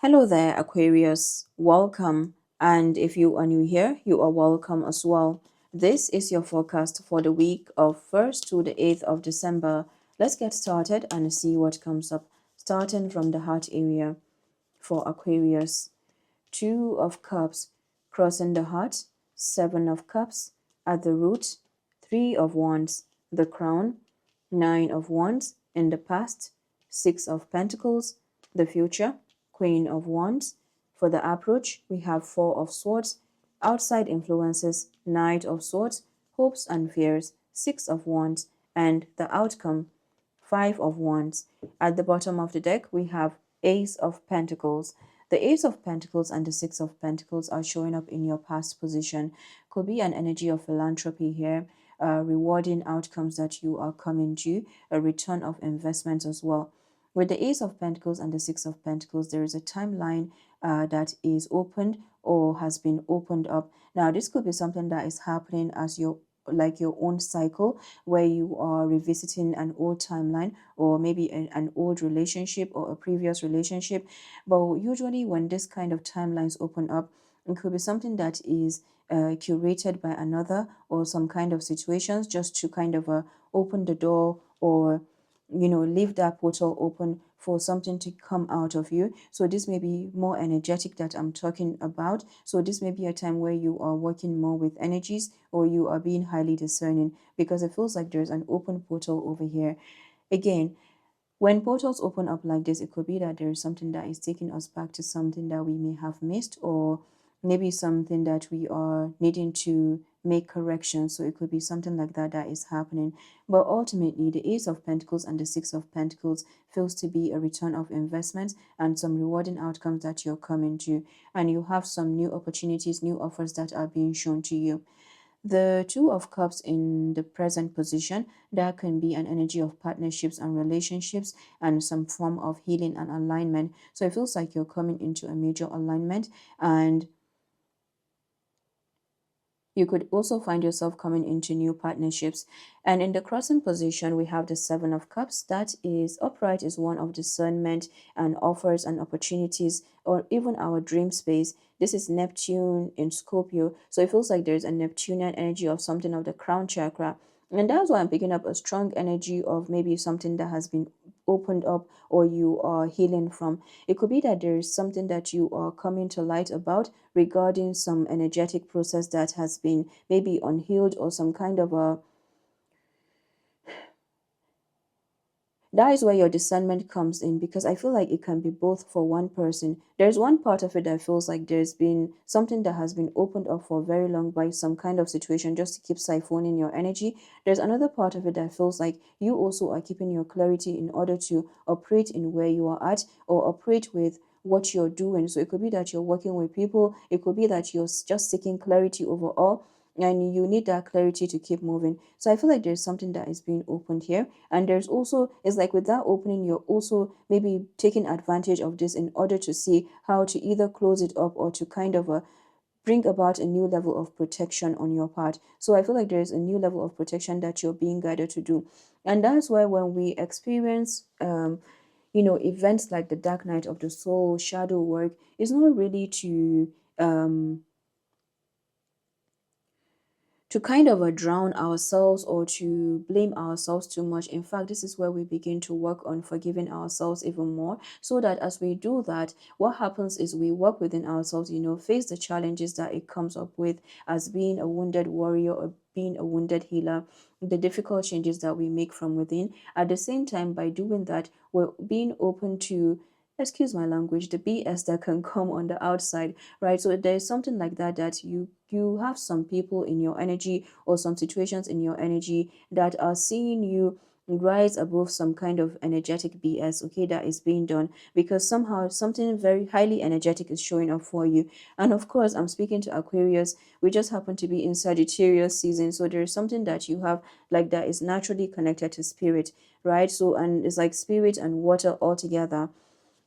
Hello there, Aquarius. Welcome. And if you are new here, you are welcome as well. This is your forecast for the week of 1st to the 8th of December. Let's get started and see what comes up. Starting from the heart area for Aquarius. 2 of Cups crossing the heart, 7 of Cups at the root, 3 of Wands, the crown, 9 of Wands in the past, 6 of Pentacles, the future, Queen of Wands. For the approach, we have 4 of Swords, outside influences, Knight of Swords, hopes and fears, 6 of Wands, and the outcome, 5 of Wands. At the bottom of the deck, we have Ace of Pentacles. The Ace of Pentacles and the 6 of Pentacles are showing up in your past position. Could be an energy of philanthropy here, rewarding outcomes that you are coming to, a return of investments as well. With the Ace of Pentacles and the 6 of Pentacles, there is a timeline that is opened or has been opened up. Now, this could be something that is happening as your own cycle, where you are revisiting an old timeline or maybe an old relationship or a previous relationship. But usually when this kind of timelines open up, it could be something that is curated by another or some kind of situations, just to kind of open the door or leave that portal open for something to come out of you. So this may be more energetic that I'm talking about. So this may be a time where you are working more with energies, or you are being highly discerning, because it feels like there's an open portal over here. Again, when portals open up like this, it could be that there's something that is taking us back to something that we may have missed, or maybe something that we are needing to make corrections. So it could be something like that that is happening. But ultimately, the Ace of Pentacles and the 6 of Pentacles feels to be a return of investments and some rewarding outcomes that you're coming to. And you have some new opportunities, new offers that are being shown to you. The 2 of Cups in the present position, that can be an energy of partnerships and relationships and some form of healing and alignment. So it feels like you're coming into a major alignment, and you could also find yourself coming into new partnerships. And in the crossing position, we have the 7 of Cups. That is upright, is one of discernment and offers and opportunities, or even our dream space. This is Neptune in Scorpio. So it feels like there's a Neptunian energy of something of the crown chakra. And that's why I'm picking up a strong energy of maybe something that has been opened up or you are healing from. It could be that there is something that you are coming to light about regarding some energetic process that has been maybe unhealed, or some kind of a that is where your discernment comes in, because I feel like it can be both for one person. There's one part of it that feels like there's been something that has been opened up for very long by some kind of situation just to keep siphoning your energy. There's another part of it that feels like you also are keeping your clarity in order to operate in where you are at, or operate with what you're doing. So it could be that you're working with people, it could be that you're just seeking clarity overall, and you need that clarity to keep moving. So I feel like there's something that is being opened here, and there's also, it's like with that opening, you're also maybe taking advantage of this in order to see how to either close it up or to kind of bring about a new level of protection on your part. So I feel like there's a new level of protection that you're being guided to do. And that's why when we experience events like the dark night of the soul, shadow work, it's not really to kind of drown ourselves or to blame ourselves too much. In fact, this is where we begin to work on forgiving ourselves even more, so that as we do that, what happens is we work within ourselves, face the challenges that it comes up with as being a wounded warrior or being a wounded healer, the difficult changes that we make from within. At the same time, by doing that, we're being open to, excuse my language, the BS that can come on the outside, right? So there's something like that, that you have some people in your energy or some situations in your energy that are seeing you rise above some kind of energetic BS, okay, that is being done, because somehow something very highly energetic is showing up for you. And of course, I'm speaking to Aquarius. We just happen to be in Sagittarius season, so there's something that you have like that is naturally connected to spirit, right? So, and it's like spirit and water all together.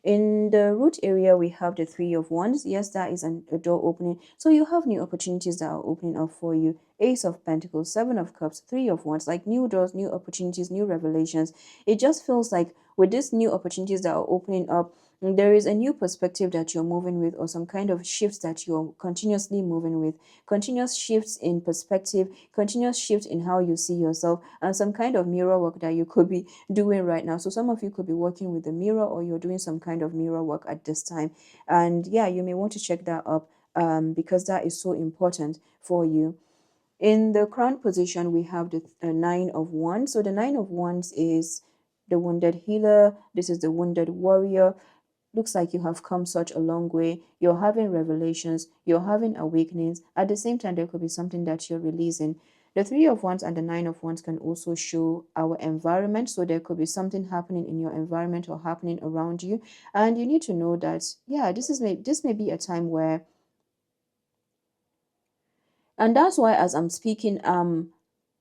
In the root area, we have the 3 of Wands. Yes, that is a door opening. So you have new opportunities that are opening up for you. Ace of Pentacles, 7 of Cups, 3 of Wands, like new doors, new opportunities, new revelations. It just feels like with these new opportunities that are opening up, There is a new perspective that you're moving with, or some kind of shifts that you're continuously moving with, continuous shifts in perspective, continuous shift in how you see yourself, and some kind of mirror work that you could be doing right now. So some of you could be working with the mirror, or you're doing some kind of mirror work at this time. And yeah, you may want to check that up, because that is so important for you. In the crown position, we have the Nine of Wands. So the Nine of Wands is the wounded healer. This is the wounded warrior. Looks like you have come such a long way. You're having revelations. You're having awakenings. At the same time, there could be something that you're releasing. The Three of Wands and the Nine of Wands can also show our environment. So there could be something happening in your environment or happening around you. And you need to know that, yeah, this may be a time where, and that's why as I'm speaking,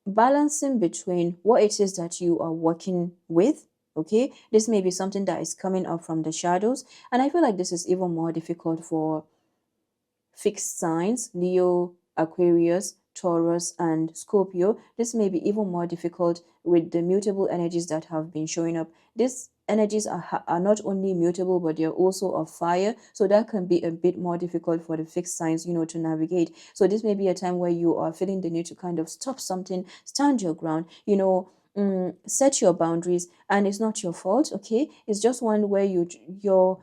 balancing between what it is that you are working with. Okay, this may be something that is coming up from the shadows, and I feel like this is even more difficult for fixed signs: Leo, Aquarius, Taurus, and Scorpio. This may be even more difficult with the mutable energies that have been showing up. These energies are not only mutable, but they're also of fire. So that can be a bit more difficult for the fixed signs, to navigate. So this may be a time where you are feeling the need to kind of stop something, stand your ground, set your boundaries, and it's not your fault. Okay, it's just one where your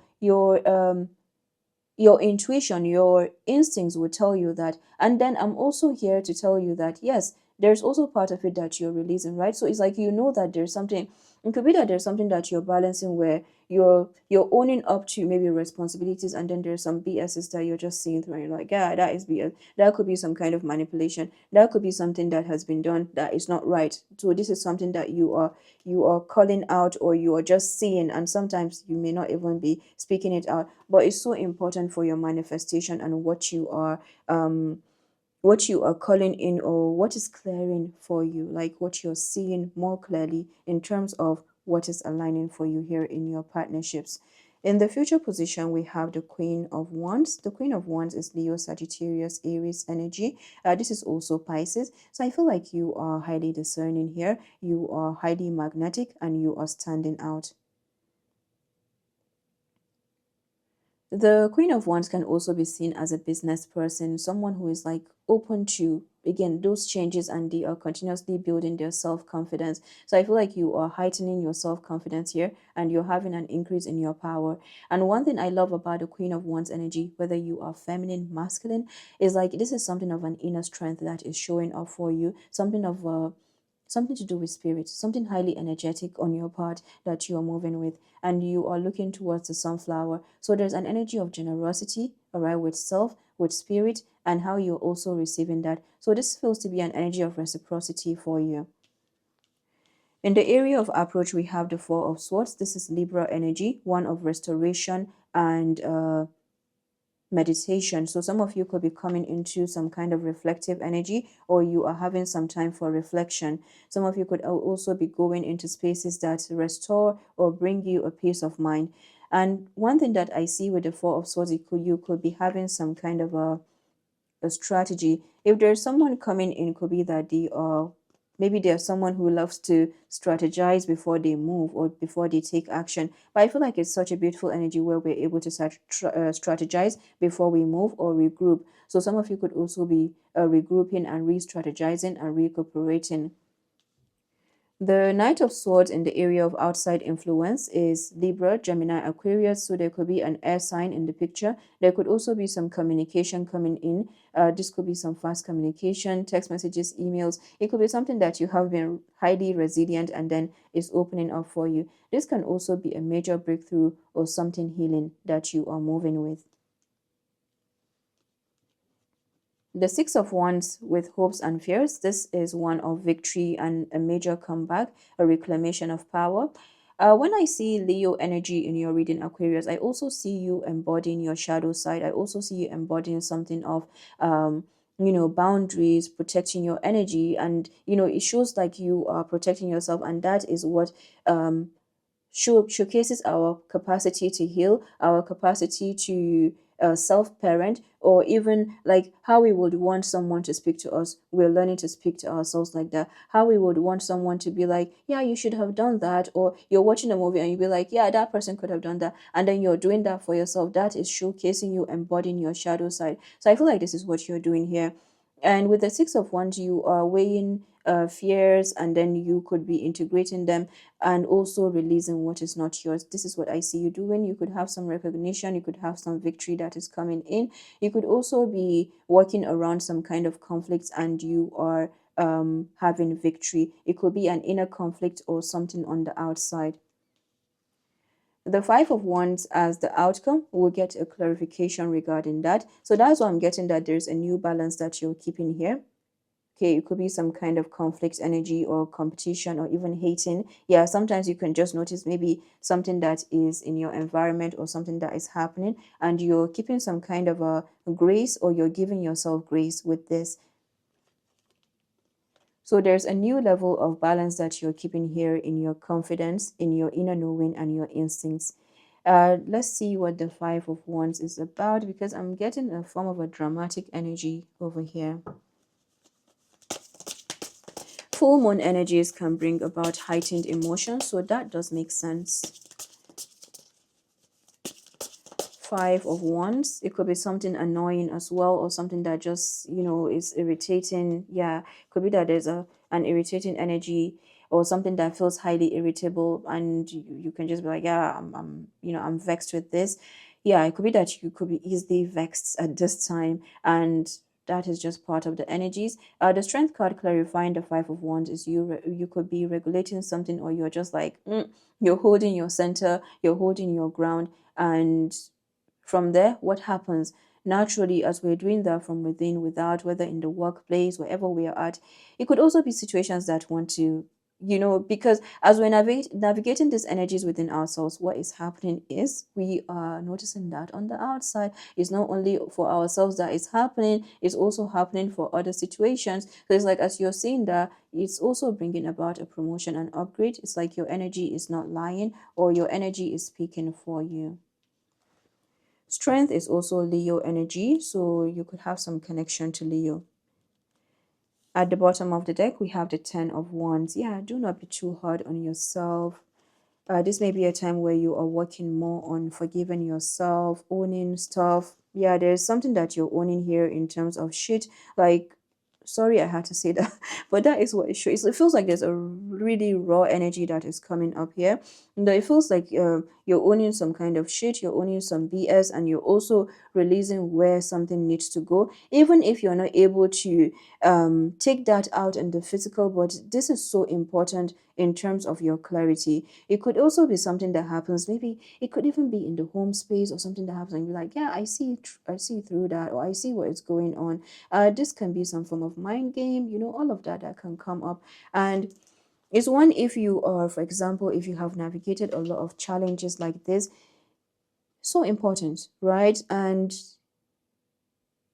intuition, your instincts will tell you that. And then I'm also here to tell you that, yes, there's also part of it that you're releasing, right? So it's like, that there's something, it could be that there's something that you're balancing where you're owning up to maybe responsibilities, and then there's some BSs that you're just seeing through, and you're like, yeah, that is BS. That could be some kind of manipulation. That could be something that has been done that is not right. So this is something that you are calling out, or you are just seeing, and sometimes you may not even be speaking it out, but it's so important for your manifestation and what you are calling in, or what is clearing for you, like what you're seeing more clearly in terms of what is aligning for you here in your partnerships. In the future position, we have the Queen of Wands. The Queen of Wands is Leo, Sagittarius, Aries energy. This is also Pisces. So I feel like you are highly discerning here. You are highly magnetic, and you are standing out. The Queen of Wands can also be seen as a business person, someone who is like open to, again, those changes, and they are continuously building their self-confidence. So I feel like you are heightening your self-confidence here, and you're having an increase in your power. And one thing I love about the Queen of Wands energy, whether you are feminine, masculine, is like this is something of an inner strength that is showing up for you, something to do with spirit, something highly energetic on your part that you are moving with, and you are looking towards the sunflower. So there's an energy of generosity, all right, with self, with spirit, and how you're also receiving that. So this feels to be an energy of reciprocity for you. In the area of approach, we have the Four of Swords. This is Libra energy, one of restoration and meditation. So some of you could be coming into some kind of reflective energy, or you are having some time for reflection. Some of you could also be going into spaces that restore or bring you a peace of mind. And one thing that I see with the Four of Swords, you could be having some kind of a strategy. If there's someone coming in, could be that they are, maybe there's someone who loves to strategize before they move or before they take action. But I feel like it's such a beautiful energy where we're able to strategize before we move or regroup. So some of you could also be regrouping and re-strategizing and recuperating. The Knight of Swords in the area of outside influence is Libra, Gemini, Aquarius. So there could be an air sign in the picture. There could also be some communication coming in. This could be some fast communication, text messages, emails. It could be something that you have been highly resilient and then is opening up for you. This can also be a major breakthrough or something healing that you are moving with. The Six of Wands with hopes and fears. This is one of victory and a major comeback, a reclamation of power. When I see Leo energy in your reading, Aquarius, I also see you embodying your shadow side. I also see you embodying something of, boundaries, protecting your energy. And, it shows like you are protecting yourself. And that is what showcases our capacity to heal, our capacity to self-parent, or even like how we would want someone to speak to us. We're learning to speak to ourselves like that. How we would want someone to be like, yeah, you should have done that. Or you're watching a movie and you'll be like, yeah, that person could have done that. And then you're doing that for yourself. That is showcasing you embodying your shadow side. So I feel like this is what you're doing here. And with the Six of Wands, you are weighing fears, and then you could be integrating them and also releasing what is not yours. This is what I see you doing. You could have some recognition, you could have some victory that is coming in. You could also be working around some kind of conflicts and you are having victory. It could be an inner conflict or something on the outside. The Five of Wands as the outcome, we'll get a clarification regarding that. So that's why I'm getting that there's a new balance that you're keeping here. Okay, it could be some kind of conflict energy or competition or even hating. Yeah, sometimes you can just notice maybe something that is in your environment or something that is happening, and you're keeping some kind of a grace, or you're giving yourself grace with this. So there's a new level of balance that you're keeping here in your confidence, in your inner knowing, and your instincts. Let's see what the Five of Wands is about, because I'm getting a form of a dramatic energy over here. Full moon energies can bring about heightened emotions, so that does make sense. Five of Wands, it could be something annoying as well, or something that just, you know, is irritating. Yeah, could be that there's an irritating energy or something that feels highly irritable, and you can just be like, yeah, I'm vexed with this. Yeah, it could be that you could be easily vexed at this time, and that is just part of the energies. The Strength card clarifying the Five of Wands is you could be regulating something, or you're just like, you're holding your center, you're holding your ground, and from there, what happens? Naturally, as we're doing that from within, without, whether in the workplace, wherever we are at, it could also be situations that want to, because as we're navigating these energies within ourselves, what is happening is we are noticing that on the outside. It's not only for ourselves that is happening, it's also happening for other situations. So it's like, as you're seeing that, it's also bringing about a promotion and upgrade. It's like your energy is not lying, or your energy is speaking for you. Strength is also Leo energy, so you could have some connection to Leo. At the bottom of the deck, we have the Ten of Wands. Yeah, do not be too hard on yourself. This may be a time where you are working more on forgiving yourself, owning stuff. Yeah, there's something that you're owning here in terms of shit. Like, sorry I had to say that, but that is what it shows. It feels like there's a really raw energy that is coming up here. And it feels like you're owning some kind of shit, you're owning some BS, and you're also releasing where something needs to go, even if you're not able to take that out in the physical. But this is so important in terms of your clarity. It could also be something that happens, maybe it could even be in the home space, or something that happens and you're like, yeah, I see through that, or I see what is going on. This can be some form of mind game, all of that can come up. And it's one, if you are, for example, if you have navigated a lot of challenges like this, so important, right? And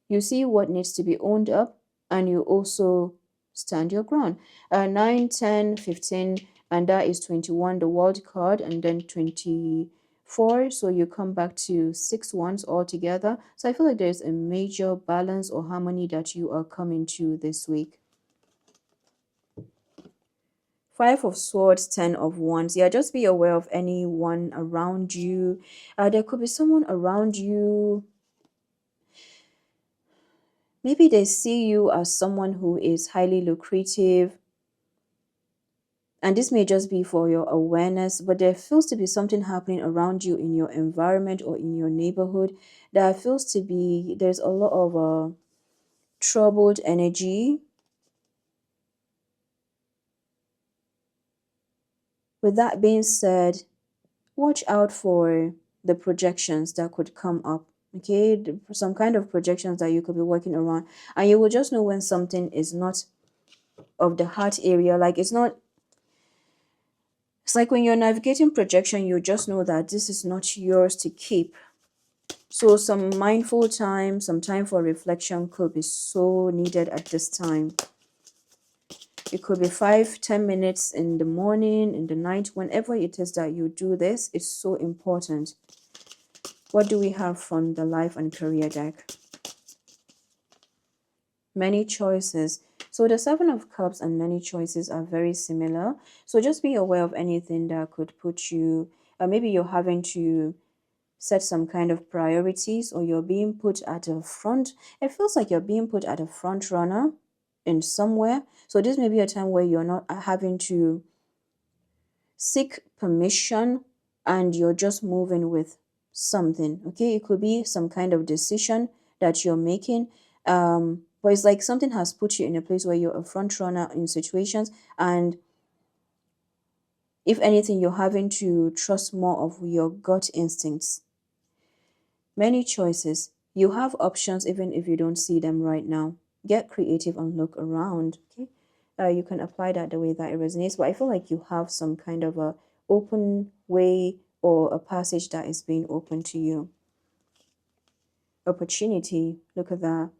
you see what needs to be owned up, and you also stand your ground. 9, 10, 15, and that is 21, the world card, and then 24. So you come back to 6 wands altogether. So I feel like there's a major balance or harmony that you are coming to this week. Five of Swords, Ten of Wands. Yeah, just be aware of anyone around you. There could be someone around you. Maybe they see you as someone who is highly lucrative. And this may just be for your awareness, but there feels to be something happening around you in your environment or in your neighborhood. There feels to be, there's a lot of troubled energy. With that being said, watch out for the projections that could come up. Okay, some kind of projections that you could be working around, and you will just know when something is not of the heart area. Like, it's like when you're navigating projection, you just know that this is not yours to keep. So some mindful time, some time for reflection could be so needed at this time. It could be 5-10 minutes in the morning, in the night, whenever it is that you do this. It's so important. What do we have from the life and career deck? Many choices. So the Seven of Cups and many choices are very similar. So just be aware of anything that could put you, maybe you're having to set some kind of priorities, or you're being put at a front. It feels like you're being put at a front runner in somewhere. So this may be a time where you're not having to seek permission and you're just moving with something. Okay, it could be some kind of decision that you're making. But it's like something has put you in a place where you're a front runner in situations, and if anything, you're having to trust more of your gut instincts. Many choices. You have options even if you don't see them right now. Get creative and look around. Okay, you can apply that the way that it resonates. But I feel like you have some kind of a open way or a passage that is being open to you. Opportunity. Look at that.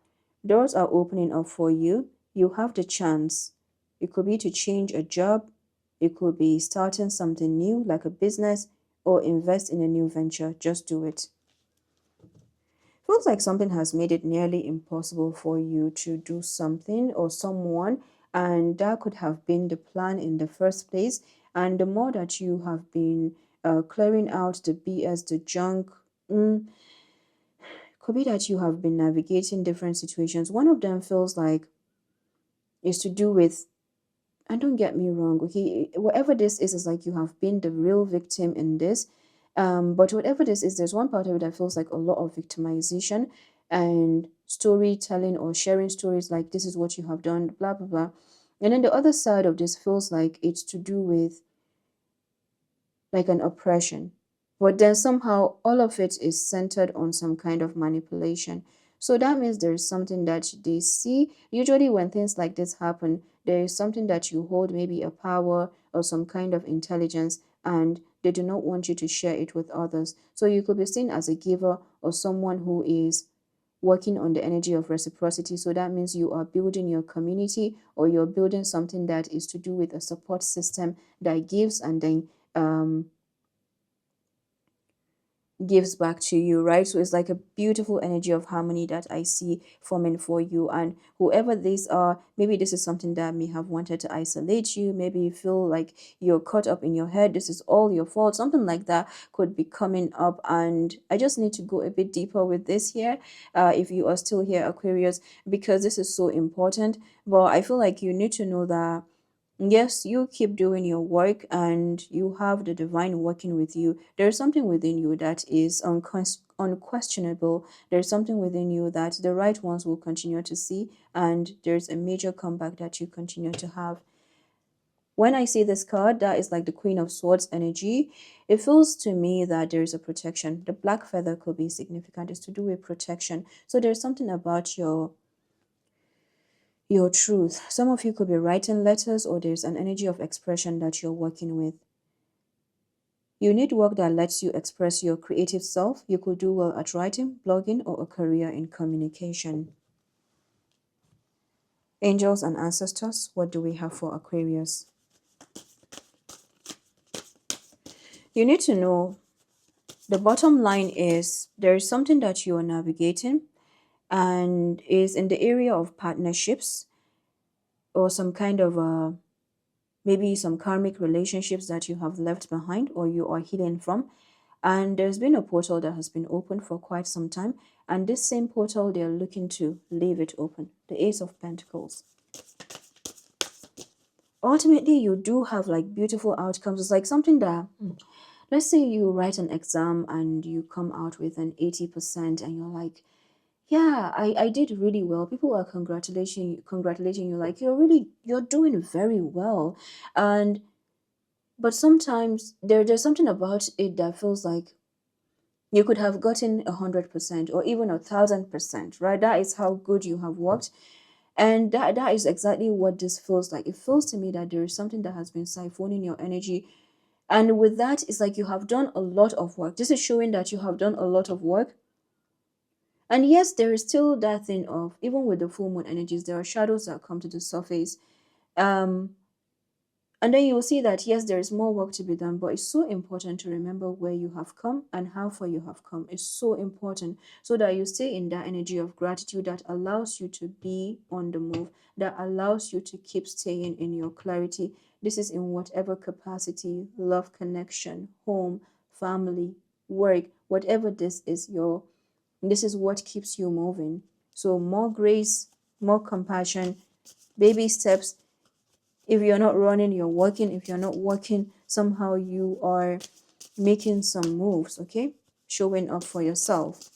Doors are opening up for you. You have the chance. It could be to change a job. It could be starting something new like a business or invest in a new venture. Just do it. Feels like something has made it nearly impossible for you to do something or someone, and that could have been the plan in the first place. And the more that you have been clearing out the BS, the junk, could be that you have been navigating different situations. One of them feels like is to do with, and don't get me wrong, okay, whatever this is like you have been the real victim in this. But whatever this is, there's one part of it that feels like a lot of victimization and storytelling or sharing stories like this is what you have done, blah blah blah. And then the other side of this feels like it's to do with like an oppression. But then somehow all of it is centered on some kind of manipulation. So that means there is something that they see. Usually, when things like this happen, there is something that you hold, maybe a power or some kind of intelligence, and they do not want you to share it with others. So you could be seen as a giver or someone who is working on the energy of reciprocity. So that means you are building your community, or you're building something that is to do with a support system that gives and then gives back to you, right? So it's like a beautiful energy of harmony that I see forming for you. And whoever these are, maybe this is something that may have wanted to isolate you. Maybe you feel like you're caught up in your head, this is all your fault, something like that could be coming up. And I just need to go a bit deeper with this here, if you are still here, Aquarius, because this is so important. But I feel like you need to know that yes, you keep doing your work and you have the divine working with you. There's something within you that is unquestionable. There's something within you that the right ones will continue to see, and there's a major comeback that you continue to have. When I see this card, that is like the Queen of Swords energy. It feels to me that there is a protection. The black feather could be significant. It's to do with protection. So there's something about your truth. Some of you could be writing letters, or there's an energy of expression that you're working with. You need work that lets you express your creative self. You could do well at writing, blogging, or a career in communication. Angels and ancestors, what do we have for Aquarius? You need to know the bottom line is there is something that you are navigating, and is in the area of partnerships or some kind of maybe some karmic relationships that you have left behind or you are healing from. And there's been a portal that has been open for quite some time, and this same portal they're looking to leave it open. The Ace of Pentacles. Ultimately, you do have like beautiful outcomes. It's like something that, let's say you write an exam and you come out with an 80% and you're like, yeah, I did really well. People are congratulating you like you're doing very well. And but sometimes there's something about it that feels like you could have gotten 100% or even 1,000%, right? That is how good you have worked. And that is exactly what this feels like. It feels to me that there is something that has been siphoning your energy. And with that, it's like you have done a lot of work. This is showing that you have done a lot of work. And yes, there is still that thing of, even with the full moon energies, there are shadows that come to the surface. Um, And then you will see that, yes, there is more work to be done, but it's so important to remember where you have come and how far you have come. It's so important so that you stay in that energy of gratitude that allows you to be on the move, that allows you to keep staying in your clarity. This is in whatever capacity: love, connection, home, family, work, whatever this is, this is what keeps you moving. So more grace, more compassion, baby steps. If you're not running, you're walking. If you're not walking, somehow you are making some moves, okay? Showing up for yourself.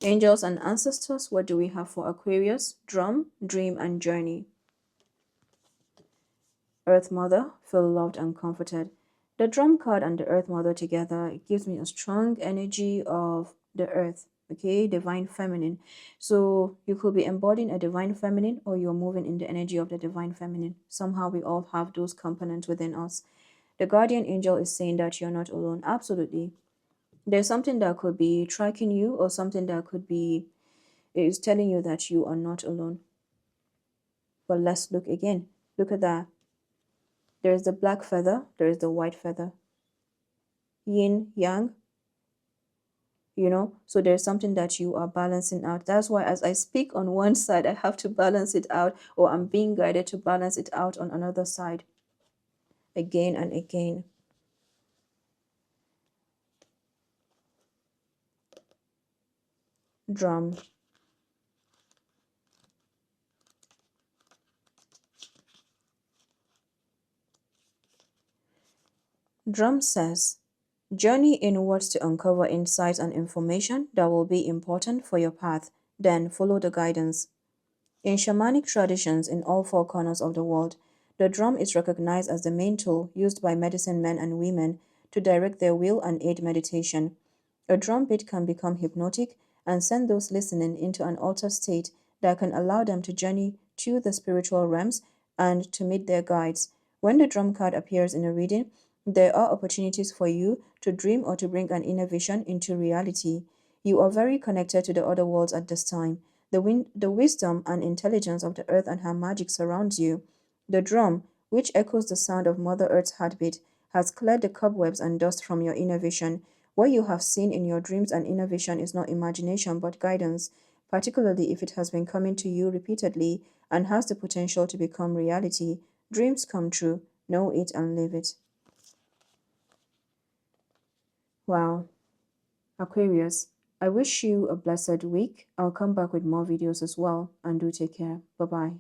Angels and ancestors, what do we have for Aquarius? Drum, dream, and journey. Earth Mother, feel loved and comforted. The drum card and the Earth Mother together, it gives me a strong energy of the Earth, okay? Divine Feminine. So you could be embodying a Divine Feminine, or you're moving in the energy of the Divine Feminine. Somehow we all have those components within us. The Guardian Angel is saying that you're not alone. Absolutely. There's something that could be tracking you, or something that could be, is telling you that you are not alone. But let's look again. Look at that. There is the black feather, there is the white feather. Yin, yang, so there's something that you are balancing out. That's why as I speak on one side, I have to balance it out, or I'm being guided to balance it out on another side. Again and again. Drum. Drum says, journey inwards to uncover insights and information that will be important for your path, then follow the guidance. In shamanic traditions in all four corners of the world, the drum is recognized as the main tool used by medicine men and women to direct their will and aid meditation. A drum beat can become hypnotic and send those listening into an altered state that can allow them to journey to the spiritual realms and to meet their guides. When the drum card appears in a reading, there are opportunities for you to dream or to bring an inner vision into reality. You are very connected to the other worlds at this time. The wisdom and intelligence of the earth and her magic surrounds you. The drum, which echoes the sound of Mother Earth's heartbeat, has cleared the cobwebs and dust from your inner vision. What you have seen in your dreams and inner vision is not imagination but guidance, particularly if it has been coming to you repeatedly and has the potential to become reality. Dreams come true. Know it and live it. Wow. Aquarius, I wish you a blessed week. I'll come back with more videos as well, and do take care. Bye-bye.